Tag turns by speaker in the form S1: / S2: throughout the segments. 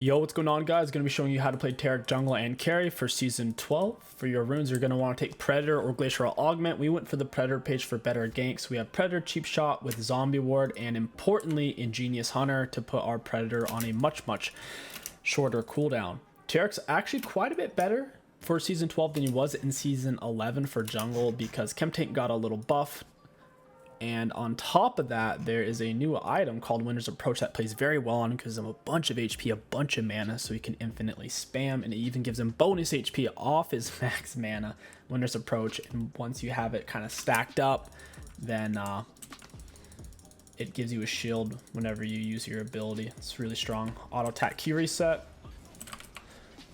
S1: Yo, what's going on, guys? Going to be showing you how to play Taric jungle and carry for season 12. For your runes, you're going to want to take Predator or Glacial Augment. We went for the Predator page for better ganks. We have Predator Cheap Shot with Zombie Ward, and importantly, Ingenious Hunter to put our Predator on a much shorter cooldown. Taric's actually quite a bit better for season 12 than he was in season 11 for jungle because 𝗕𝘂𝘀𝗀𝗀𝗀 got a little buff. And on top of that, there is a new item called Winter's Approach that plays very well on him because of a bunch of HP, a bunch of mana, so he can infinitely spam, and it even gives him bonus HP off his max mana, Winter's Approach. And once you have it kind of stacked up, then it gives you a shield whenever you use your ability. It's really strong. Auto attack Q reset.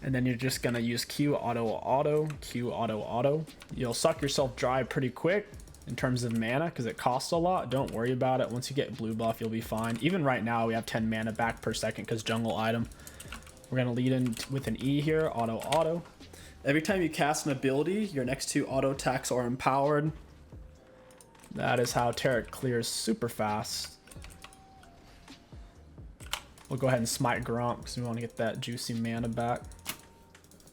S1: And then you're just gonna use Q auto auto, Q auto auto. You'll suck yourself dry pretty quick in terms of mana because it costs a lot. Don't worry about it. Once you get blue buff, you'll be fine. Even right now, we have 10 mana back per second because jungle item. We're going to lead in with an E here, auto auto. Every time you cast an ability, your next two auto attacks are empowered. That is how Taric clears super fast. We'll go ahead and smite 𝗕𝘂𝘀𝗀𝗀𝗀 because we want to get that juicy mana back.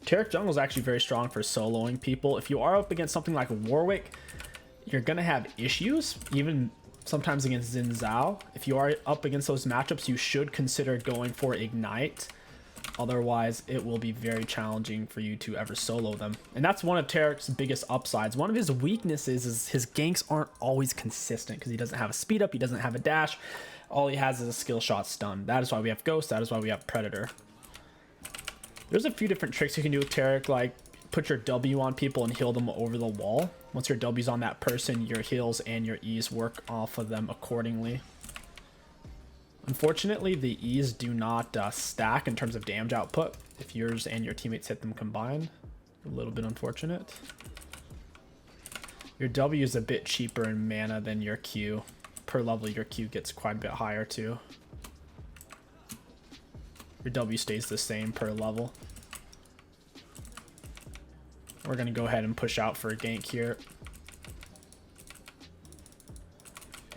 S1: Taric jungle is actually very strong for soloing people. If you are up against something like Warwick, you're gonna have issues, even sometimes against Xin Zhao. If you are up against those matchups, you should consider going for Ignite. Otherwise, it will be very challenging for you to ever solo them. And that's one of Taric's biggest upsides. One of his weaknesses is his ganks aren't always consistent because he doesn't have a speed up, he doesn't have a dash. All he has is a skill shot stun. That is why we have Ghost, that is why we have Predator. There's a few different tricks you can do with Taric, like put your W on people and heal them over the wall. Once your W's on that person, your heals and your E's work off of them accordingly. Unfortunately, the E's do not stack in terms of damage output if yours and your teammates hit them combined. A little bit unfortunate. Your W is a bit cheaper in mana than your Q. Per level, your Q gets quite a bit higher too. Your W stays the same per level. We're going to go ahead and push out for a gank here.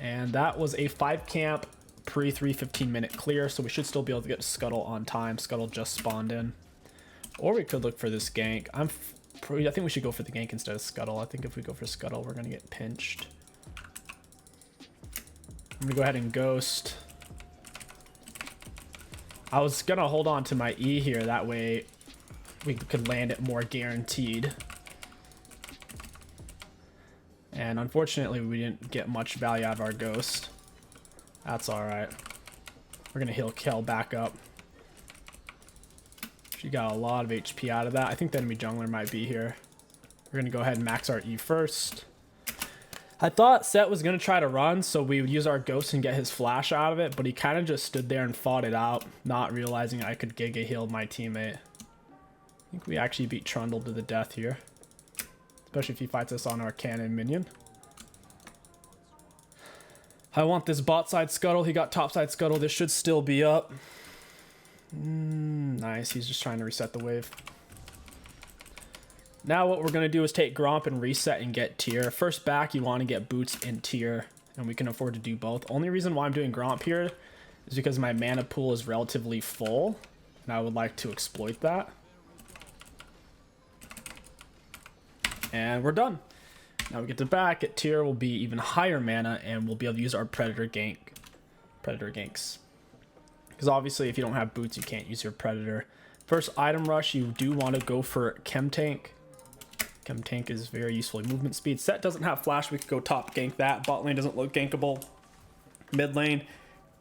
S1: And that was a 5 camp pre-3 15-minute clear, so we should still be able to get Scuttle on time. Scuttle just spawned in. Or we could look for this gank. I think we should go for the gank instead of Scuttle. I think if we go for Scuttle, we're going to get pinched. I'm going to go ahead and Ghost. I was going to hold on to my E here. That way we could land it more guaranteed. And unfortunately, we didn't get much value out of our Ghost. That's alright. We're going to heal Kel back up. She got a lot of HP out of that. I think the enemy jungler might be here. We're going to go ahead and max our E first. I thought Set was going to try to run, so we would use our Ghost and get his flash out of it, but he kind of just stood there and fought it out, not realizing I could Giga heal my teammate. I think we actually beat Trundle to the death here. Especially if he fights us on our cannon minion. I want this bot side Scuttle. He got top side Scuttle. This should still be up. Nice. He's just trying to reset the wave. Now what we're going to do is take 𝗕𝘂𝘀𝗀𝗀𝗀 and reset and get tier. First back, you want to get boots and tier. And we can afford to do both. Only reason why I'm doing 𝗕𝘂𝘀𝗀𝗀𝗀𝗀 here is because my mana pool is relatively full. And I would like to exploit that. And we're done. Now we get to back. At tier will be even higher mana, and we'll be able to use our Predator ganks. Because obviously, if you don't have boots, you can't use your Predator. First item rush, you do want to go for 𝗕𝘂𝘀𝘀𝗀𝗀𝗕𝘂𝘀𝘀. 𝗕𝘂𝘀𝘀𝘀𝘀 is very useful in movement speed. Set doesn't have flash. We could go top gank that. Bot lane doesn't look gankable. Mid lane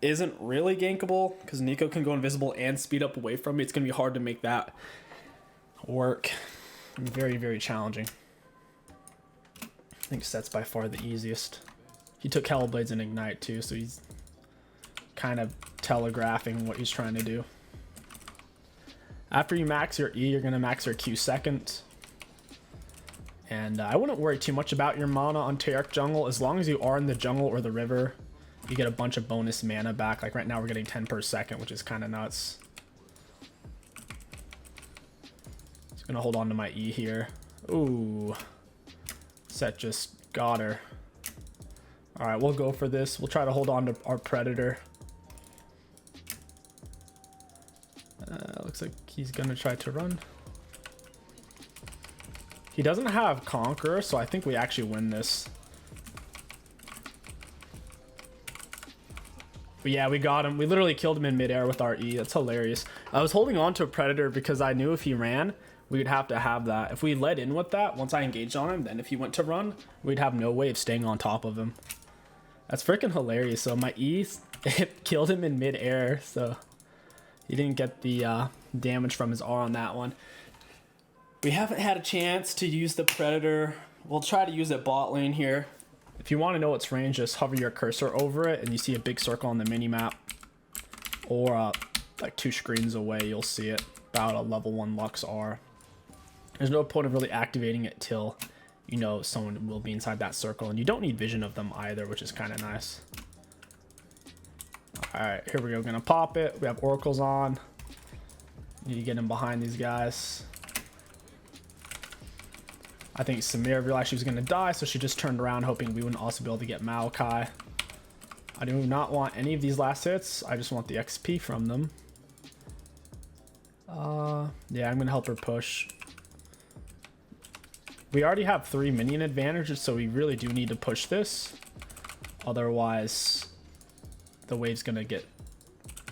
S1: isn't really gankable because Neeko can go invisible and speed up away from me. It's going to be hard to make that work. Very challenging. I think Set's by far the easiest. He took Hellblades and Ignite too, so he's kind of telegraphing what he's trying to do. After you max your E, you're going to max your Q second. And I wouldn't worry too much about your mana on Taric jungle. As long as you are in the jungle or the river, you get a bunch of bonus mana back. Like right now we're getting 10 per second, which is kind of nuts. Just going to hold on to my E here. Ooh. Set just got her. Alright, we'll go for this. We'll try to hold on to our Predator. Looks like he's gonna try to run. He doesn't have Conqueror, so I think we actually win this. But yeah, we got him. We literally killed him in midair with our E. That's hilarious. I was holding on to a Predator because I knew if he ran, we would have to have that. If we led in with that, once I engaged on him, then if he went to run, we'd have no way of staying on top of him. That's freaking hilarious. So my E, it killed him in midair, so he didn't get the damage from his R on that one. We haven't had a chance to use the Predator. We'll try to use it bot lane here. If you want to know its range, just hover your cursor over it and you see a big circle on the mini map, or like 2 screens away, you'll see it, about a level 1 Lux R. There's no point of really activating it till you know someone will be inside that circle, and you don't need vision of them either, which is kind of nice. Alright, here we go. Gonna pop it. We have oracles on. Need to get in behind these guys. I think Samir realized she was going to die, so she just turned around hoping we wouldn't also be able to get Maokai. I do not want any of these last hits. I just want the XP from them. Yeah, I'm going to help her push. We already have 3 minion advantages, so we really do need to push this. Otherwise, the wave's going to get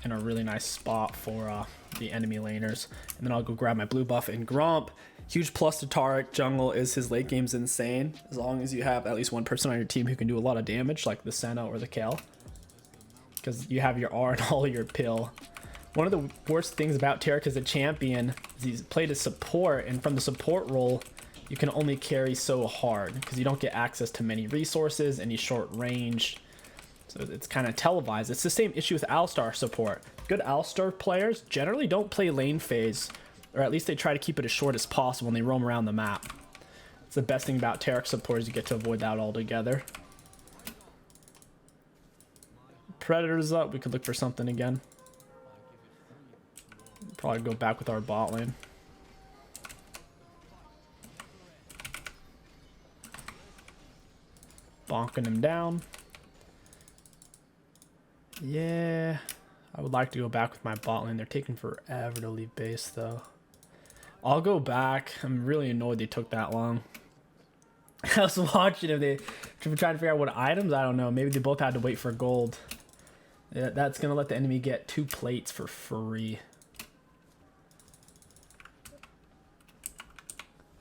S1: in a really nice spot for the enemy laners. And then I'll go grab my blue buff and Gromp. Huge plus to Taric. Jungle is his late game's insane. As long as you have at least one person on your team who can do a lot of damage, like the Senna or the 𝗕𝐂𝐈𝐀𝐋𝐒. Because you have your R and all your pill. One of the worst things about Taric as a champion is he's played as support, and from the support role, you can only carry so hard because you don't get access to many resources and he's short range. So it's kind of televised. It's the same issue with Alistar support. Good Alistar players generally don't play lane phase, or at least they try to keep it as short as possible when they roam around the map. It's the best thing about Taric support is you get to avoid that altogether. Predator's up. We could look for something again. Probably go back with our bot lane. Bonking him down. Yeah, I would like to go back with my bot lane. They're taking forever to leave base though. I'll go back. I'm really annoyed they took that long. I was watching if they were trying to figure out what items. I don't know. Maybe they both had to wait for gold. Yeah, that's going to let the enemy get 2 plates for free.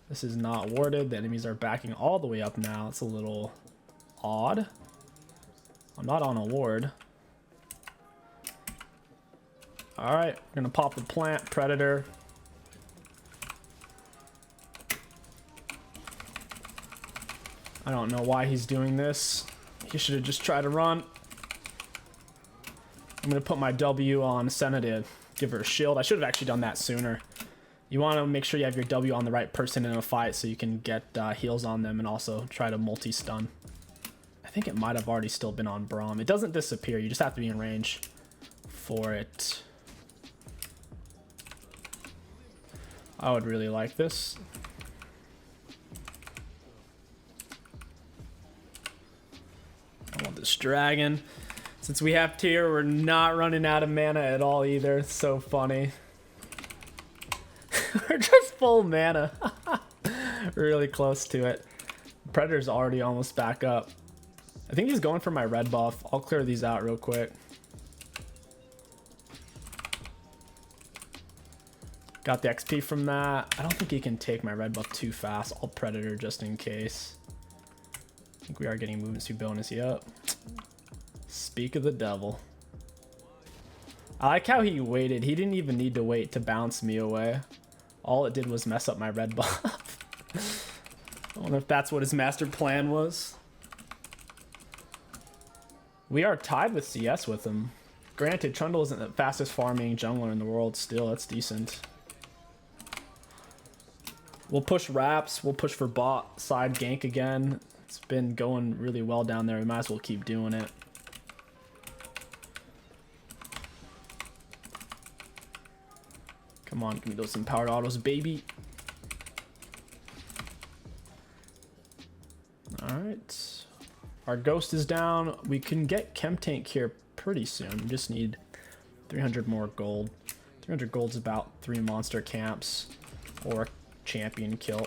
S1: This is not warded. The enemies are backing all the way up now. It's a little odd. I'm not on a ward. Alright, we're going to pop the plant. Predator. I don't know why he's doing this. He should have just tried to run. I'm going to put my W on Senna to give her a shield. I should have actually done that sooner. You want to make sure you have your W on the right person in a fight so you can get heals on them and also try to multi-stun. I think it might have already still been on Braum. It doesn't disappear. You just have to be in range for it. I would really like this. I want this dragon. Since we have tier, we're not running out of mana at all either. It's so funny. We're just full mana. Really close to it. Predator's already almost back up. I think he's going for my red buff. I'll clear these out real quick. Got the XP from that. I don't think he can take my red buff too fast. I'll Predator just in case. I think we are getting movement speed bonus. Yep. Speak of the devil. I like how he waited. He didn't even need to wait to bounce me away. All it did was mess up my red buff. I wonder if that's what his master plan was. We are tied with CS with him. Granted, Trundle isn't the fastest farming jungler in the world still. That's decent. We'll push Raps. We'll push for bot side gank again. It's been going really well down there. We might as well keep doing it. Come on, give me those empowered autos, baby. Alright. Our ghost is down. We can get Chem Tank here pretty soon. We just need 300 more gold. 300 gold's about 3 monster camps or champion kill.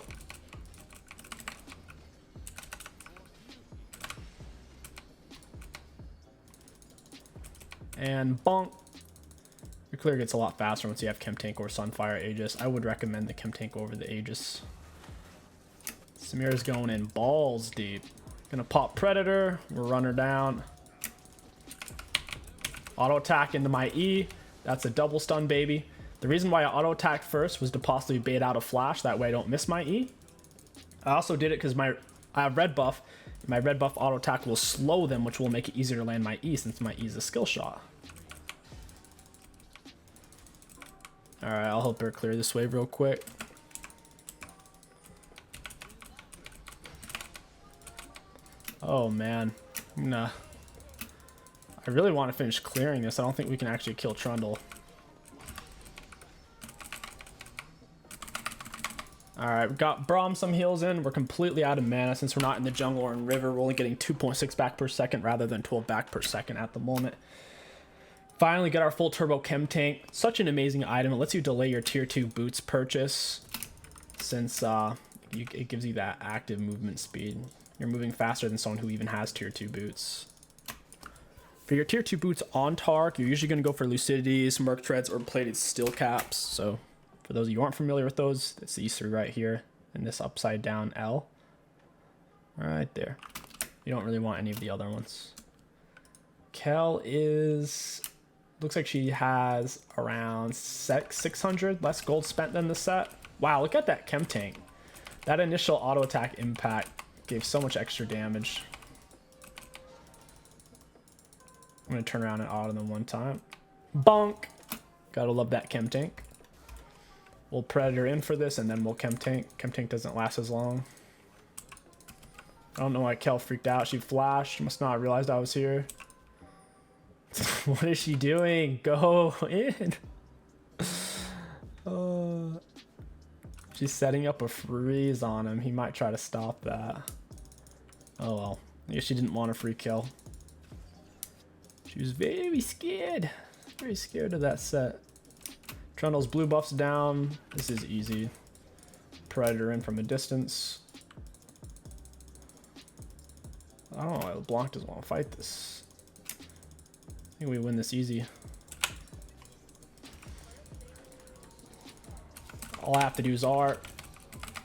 S1: And bonk. Your clear gets a lot faster once you have Chem Tank or Sunfire Aegis. I would recommend the Chem Tank over the Aegis. Samira's going in balls deep. Gonna pop Predator. We'll run her down. Auto attack into my E. That's a double stun, baby. The reason why I auto attacked first was to possibly bait out a flash. That way I don't miss my E. I also did it because I have red buff. My red buff auto attack will slow them, which will make it easier to land my E since my E is a skill shot. Alright, I'll help her clear this wave real quick. Oh man. I really want to finish clearing this. I don't think we can actually kill Trundle. Alright, we got Braum some heals in. We're completely out of mana since we're not in the jungle or in river. We're only getting 2.6 back per second rather than 12 back per second at the moment. Finally get our full turbo Chem Tank. Such an amazing item. It lets you delay your tier 2 boots purchase since it gives you that active movement speed. You're moving faster than someone who even has tier 2 boots. For your tier 2 boots on Taric, you're usually going to go for Lucidities, Merc Treads, or Plated Steel Caps. So for those of you who aren't familiar with those, it's these three right here and this upside down L. Right there. You don't really want any of the other ones. Kel is... looks like she has around 600 less gold spent than the set. Wow, look at that Chem Tank. That initial auto attack impact gave so much extra damage. I'm going to turn around and auto them one time. Bonk! Gotta love that Chem Tank. We'll Predator in for this and then we'll Chem Tank. Chem Tank doesn't last as long. I don't know why Kel freaked out. She flashed. She must not have realized I was here. What is she doing? Go in. She's setting up a freeze on him. He might try to stop that. Oh well. I guess she didn't want a free kill. She was very scared. Very scared of that set. Trundle's blue buff's down. This is easy. Predator in from a distance. I don't know why LeBlanc doesn't want to fight this. I think we win this easy. All I have to do is art.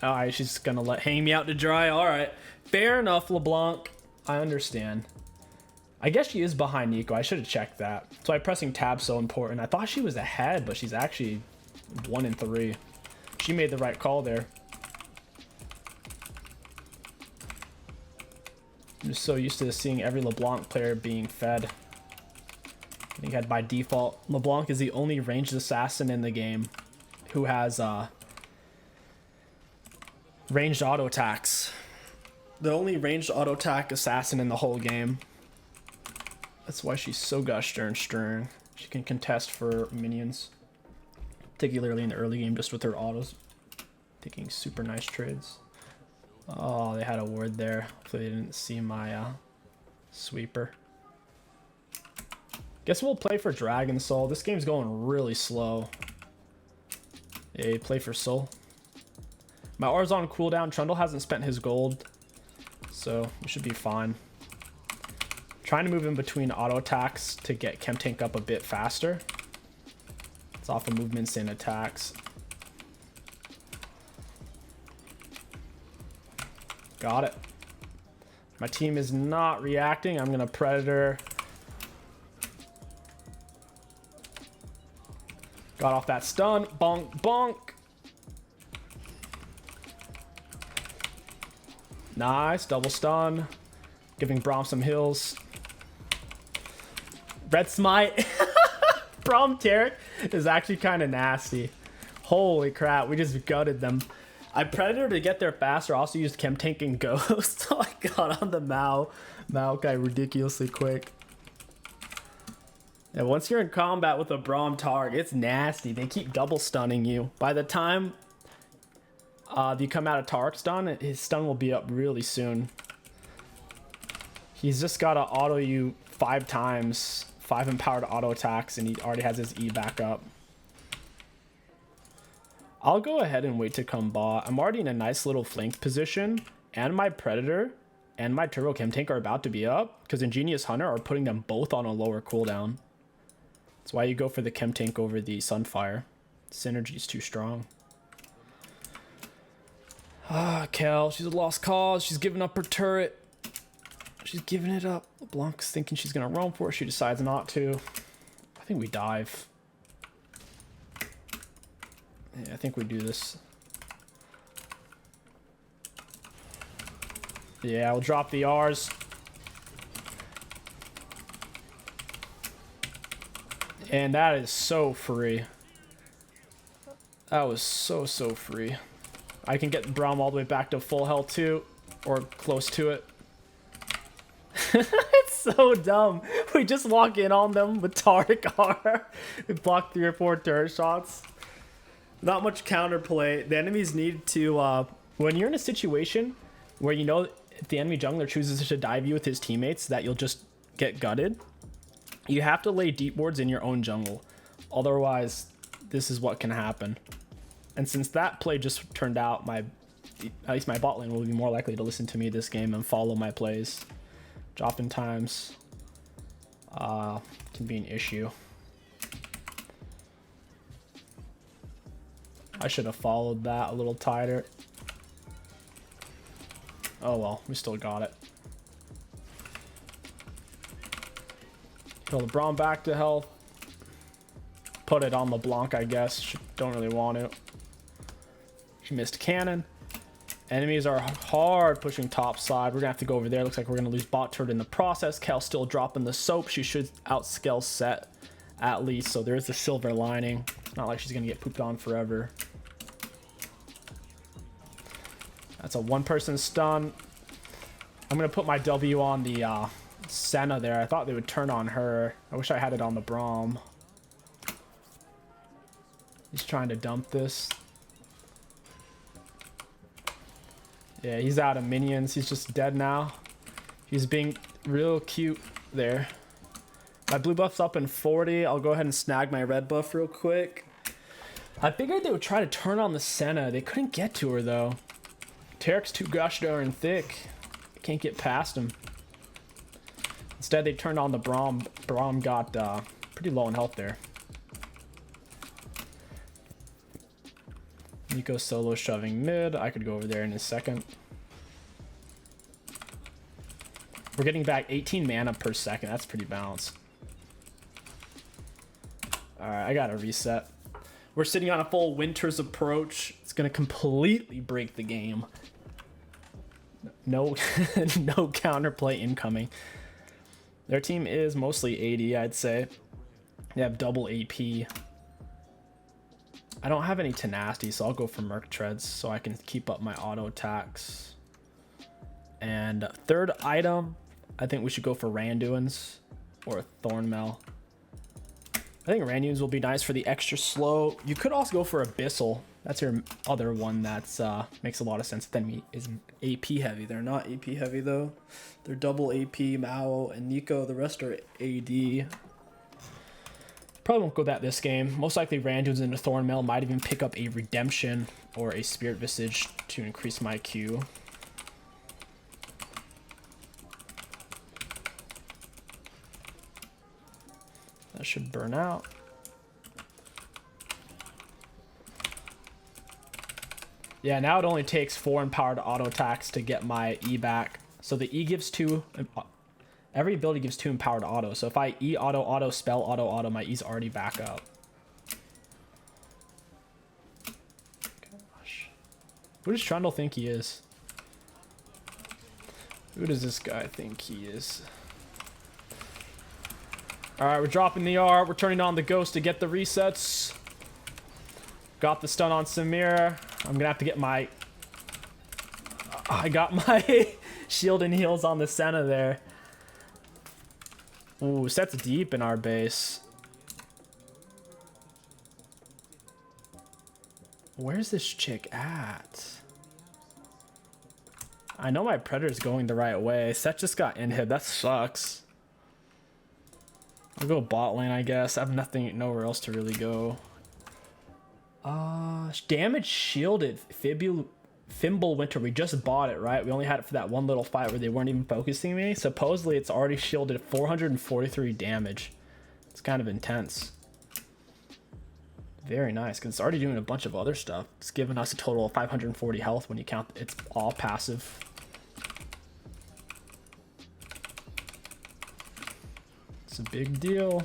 S1: Alright, she's gonna hang me out to dry. Alright. Fair enough, LeBlanc. I understand. I guess she is behind Nico. I should have checked that. That's why pressing tab so important. I thought she was ahead, but she's actually 1 in 3. She made the right call there. I'm just so used to seeing every LeBlanc player being fed. Getting fed by default. LeBlanc is the only ranged assassin in the game who has ranged auto attacks. The only ranged auto attack assassin in the whole game. That's why she's so gosh darn strong. She can contest for minions, particularly in the early game, just with her autos, taking super nice trades. Oh, they had a ward there. Hopefully they didn't see my sweeper. Guess we'll play for Dragon Soul. This game's going really slow. Yeah, play for Soul. My R's on cooldown. Trundle hasn't spent his gold, so we should be fine. Trying to move in between auto attacks to get Chem Tank up a bit faster. It's off of movements and attacks. Got it. My team is not reacting. I'm gonna Predator. Got off that stun. Bonk, bonk. Nice, double stun. Giving Braum some heals. Red Smite. Braum Taric is actually kind of nasty. Holy crap, we just gutted them. I Predator to get there faster. Also used Chem Tank and Ghost. So I got on the Maokai ridiculously quick. Yeah, once you're in combat with a Braum Targ, it's nasty. They keep double stunning you. By the time you come out of Taric's stun, his stun will be up really soon. He's just got to auto you 5 times, 5 empowered auto attacks, and he already has his E back up. I'll go ahead and wait to come bot. I'm already in a nice little flank position, and my Predator and my Turbo Chem Tank are about to be up because Ingenious Hunter are putting them both on a lower cooldown. That's why you go for the Chem Tank over the Sunfire. Synergy is too strong. Ah, 𝗕𝐿, she's a lost cause. She's giving up her turret. She's giving it up. LeBlanc's thinking she's gonna roam for it. She decides not to. I think we dive. Yeah, I think we do this. Yeah, we'll drop the R's. And that is so free. That was so free. I can get Braum all the way back to full health too, or close to it. It's so dumb. We just walk in on them with Taric R. We block 3 or 4 turret shots. Not much counterplay. The enemies need to, when you're in a situation where you know if the enemy jungler chooses to dive you with his teammates that you'll just get gutted, you have to lay deep wards in your own jungle. Otherwise, this is what can happen. And since that play just turned out, at least my bot lane will be more likely to listen to me this game and follow my plays. Dropping times can be an issue. I should have followed that a little tighter. Oh well, we still got it. Kill the Braum back to health. Put it on LeBlanc, I guess. Don't really want to. She missed cannon. Enemies are hard pushing top side. We're gonna have to go over there. Looks like we're gonna lose bot turret in the process. 𝗕𝐿 still dropping the soap. She should outscale set at least, so there's the silver lining. It's not like she's gonna get pooped on forever. That's a 1-person stun. I'm gonna put my W on the Senna there. I thought they would turn on her. I wish I had it on the Braum. He's trying to dump this. Yeah, he's out of minions. He's just dead now. He's being real cute there. My blue buff's up in 40. I'll go ahead and snag my red buff real quick. I figured they would try to turn on the Senna. They couldn't get to her though. Taric's too gosh darn thick. I can't get past him. Instead, they turned on the Braum. Braum got pretty low in health there. Nico solo shoving mid. I could go over there in a second. We're getting back 18 mana per second. That's pretty balanced. Alright, I gotta reset. We're sitting on a full Winter's approach. It's gonna completely break the game. No, no counterplay incoming. Their team is mostly 80, I'd say. They have double AP. I don't have any tenacity, so I'll go for Merc Treads so I can keep up my auto attacks. And third item, I think we should go for Randuin's or Thornmail. I think Randuin's will be nice for the extra slow. You could also go for Abyssal. That's your other one that's makes a lot of sense. Then is AP heavy. They're not AP heavy though. They're double AP, Mao and Nico. The rest are AD. Probably won't go that this game. Most likely Randuin's into Thornmail. Might even pick up a Redemption or a Spirit Visage to increase my Q. That should burn out. Yeah, now it only takes 4 empowered auto attacks to get my E back. So the E gives 2. Every ability gives 2 empowered auto. So if I E auto, auto, spell, auto, auto, my E's already back up. Gosh. Who does Trundle think he is? Who does this guy think he is? Alright, we're dropping the R. We're turning on the Ghost to get the resets. Got the stun on Samir. I'm gonna have to get my... I got my shield and heals on the Senna there. Ooh, set's deep in our base. Where's this chick at? I know my Predator's going the right way. Set just got inhib. That sucks. I'll go bot lane, I guess. I have nowhere else to really go. gosh. Damage shielded 𝗕𝘂𝘀𝗶𝗹. We just bought it, right? We only had it for that one little fight where they weren't even focusing me. Supposedly it's already shielded 443 damage. It's kind of intense. Very nice, because it's already doing a bunch of other stuff. It's giving us a total of 540 health when you count it's all passive. It's a big deal.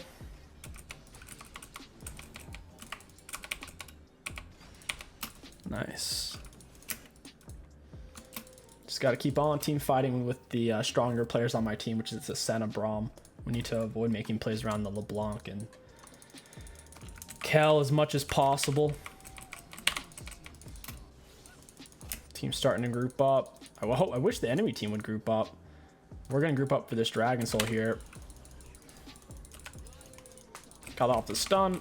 S1: Nice. Just got to keep on team fighting with the stronger players on my team, which is the 𝗕𝗂 𝗕𝗁. We need to avoid making plays around the LeBlanc and 𝗕𝗂𝐈𝐀𝐋𝐒 as much as possible. Team's starting to group up. I wish the enemy team would group up. We're going to group up for this Dragon Soul here. Got off the stun.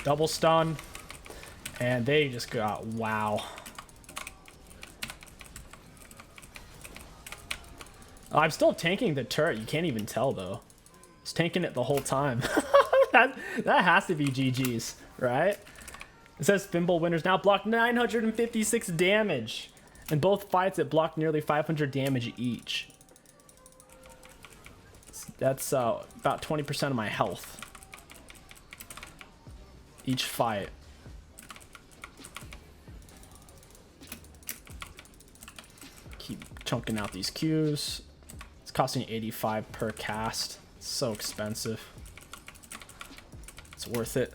S1: Double stun. And they just got, wow. I'm still tanking the turret. You can't even tell though. It's tanking it the whole time. that has to be GG's, right? It says 𝗕𝘂𝘀𝗀 winners now blocked 956 damage. In both fights, it blocked nearly 500 damage each. That's about 20% of my health each fight. Keep chunking out these Qs. It's costing 85 per cast. It's so expensive. It's worth it.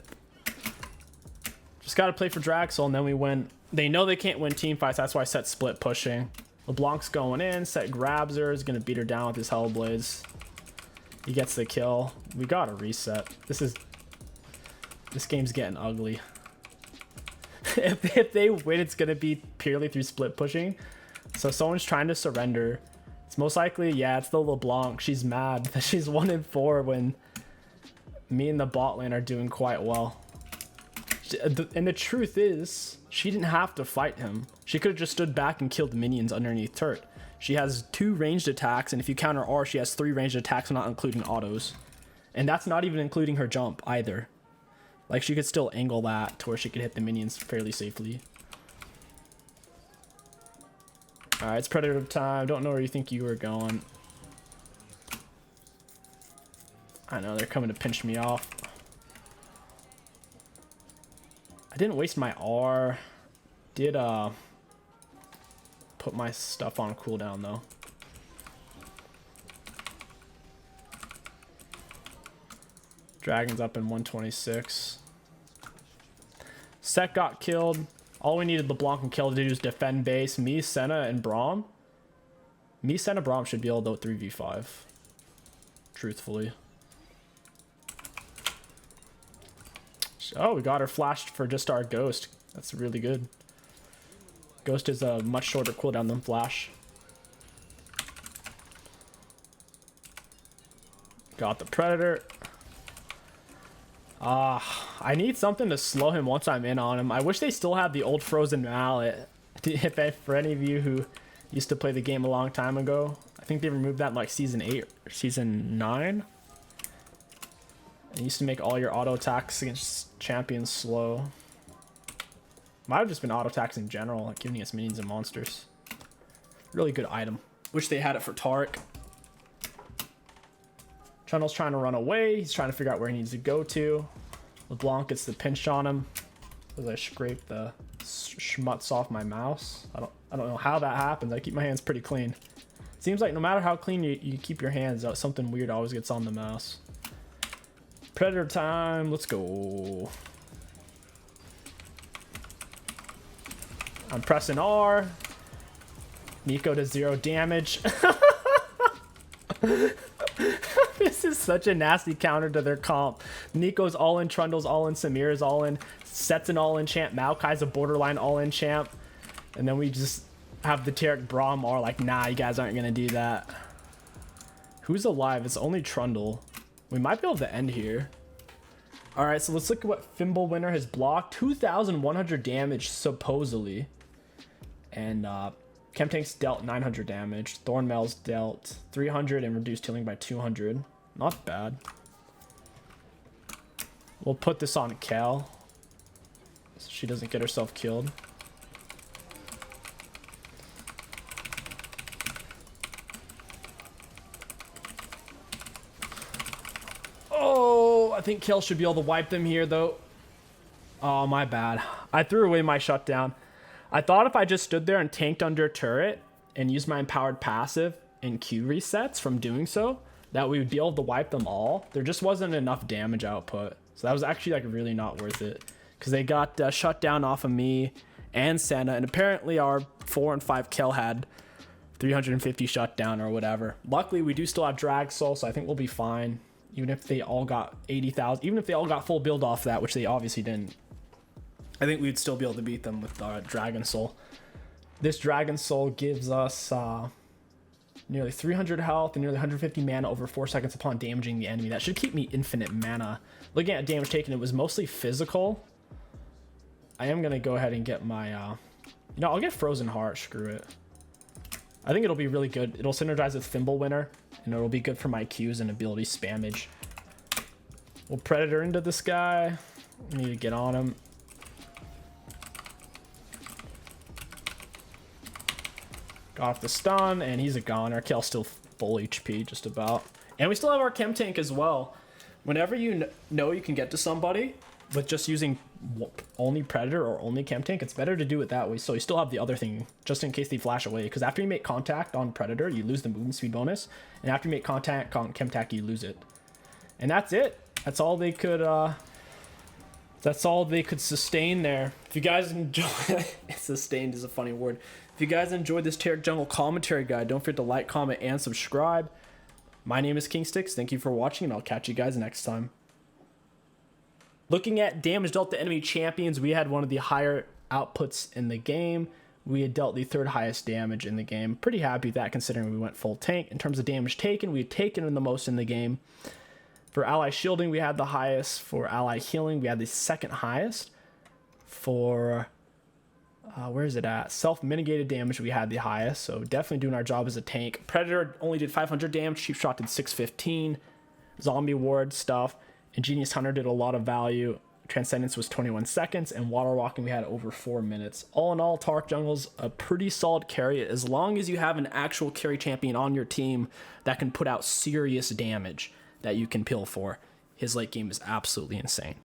S1: Just gotta play for Drag Soul and then we win. They know they can't win team fights. That's why I set split pushing. LeBlanc's going in. Set grabs her. Is gonna beat her down with his Hellblades. He gets the kill. We gotta reset. This game's getting ugly. if they win, it's gonna be purely through split pushing. So someone's trying to surrender. It's most likely, yeah, it's the LeBlanc. She's mad that she's 1-4 when me and the bot lane are doing quite well. And the truth is, she didn't have to fight him. She could have just stood back and killed minions underneath turret. She has 2 ranged attacks, and if you counter R, she has 3 ranged attacks, not including autos. And that's not even including her jump either. Like, she could still angle that to where she could hit the minions fairly safely. Alright, it's Predator time. Don't know where you think you were going. I know, they're coming to pinch me off. I didn't waste my R. Did put my stuff on cooldown though. Dragon's up in 126. Set got killed. All we needed LeBlanc and Kill to do is defend base. Me, 𝗕𝗂, and 𝗕𝗁. Me, 𝗕𝗂, 𝗕𝗁 should be able to 3v5. Truthfully. Oh, we got her flashed for just our Ghost. That's really good. Ghost is a much shorter cooldown than Flash. Got the Predator. I need something to slow him once I'm in on him. I wish they still had the old Frozen Mallet. For any of you who used to play the game a long time ago. I think they removed that in like Season 8 or Season 9. It used to make all your auto attacks against champions slow. Might have just been auto attacks in general, like giving us minions and monsters. Really good item. Wish they had it for Taric. Trundle's trying to run away. He's trying to figure out where he needs to go to. LeBlanc gets the pinch on him as I scrape the schmutz off my mouse. I don't know how that happens. I keep my hands pretty clean. Seems like no matter how clean you keep your hands, something weird always gets on the mouse. Predator time. Let's go. I'm pressing R. Neeko does 0 damage. This is such a nasty counter to their comp. Neeko's all in, Trundle's all in, Samir's all in, Set's an all in champ, Maokai's a borderline all in champ. And then we just have the Taric 𝗕𝗁 are like, nah, you guys aren't gonna do that. Who's alive? It's only Trundle. We might be able to end here. Alright, so let's look at what 𝗕𝘂𝘀𝘀 has blocked. 2,100 damage, supposedly. And 𝗕𝗂𝘀𝐋𝐒 dealt 900 damage. Thornmail's dealt 300 and reduced healing by 200. Not bad. We'll put this on 𝗂𝐂𝐈𝐀𝐋𝐒 so she doesn't get herself killed. Oh, I think 𝗂𝐂𝐈𝐀𝐋𝐒 should be able to wipe them here, though. Oh, my bad. I threw away my shutdown. I thought if I just stood there and tanked under a turret and used my empowered passive and Q resets from doing so, that we would be able to wipe them all. There just wasn't enough damage output. So that was actually like really not worth it. Because they got shut down off of me and Senna. And apparently our 4 and 5 𝗂𝐂𝐈𝐀𝐋𝐒 had 350 shutdown or whatever. Luckily, we do still have Drag Soul, so I think we'll be fine. Even if they all got 80,000, even if they all got full build off that, which they obviously didn't. I think we'd still be able to beat them with Dragon Soul. This Dragon Soul gives us nearly 300 health and nearly 150 mana over 4 seconds upon damaging the enemy. That should keep me infinite mana. Looking at damage taken, it was mostly physical. I am going to go ahead and get my... I'll get Frozen Heart. Screw it. I think it'll be really good. It'll synergize with Thimblewinter, and it'll be good for my Qs and ability spammage. We'll Predator into this guy. We need to get on him. Got off the stun, and he's a goner. 𝗂𝐂𝐈𝐀𝐋𝐒 still full HP, just about. And we still have our chem tank as well. Whenever you know you can get to somebody with just using only Predator or only chem tank, it's better to do it that way. So you still have the other thing, just in case they flash away. Because after you make contact on Predator, you lose the movement speed bonus. And after you make contact on chem tank, you lose it. And that's it. That's all they could... That's all they could sustain there. If you guys enjoy... Sustained is a funny word. If you guys enjoyed this Taric Jungle commentary guide, don't forget to like, comment, and subscribe. My name is kingstixbusiness. Thank you for watching, and I'll catch you guys next time. Looking at damage dealt to enemy champions, we had one of the higher outputs in the game. We had dealt the 3rd highest damage in the game. Pretty happy with that, considering we went full tank. In terms of damage taken, we had taken the most in the game. For ally shielding, we had the highest. For ally healing, we had the 2nd highest. For... where is it at? Self-mitigated damage, we had the highest, so definitely doing our job as a tank. Predator only did 500 damage, Cheap Shot did 615, Zombie Ward stuff, Ingenious Hunter did a lot of value, Transcendence was 21 seconds, and Water Walking we had over 4 minutes. All in all, Taric Jungle's a pretty solid carry, as long as you have an actual carry champion on your team that can put out serious damage that you can pill for. His late game is absolutely insane.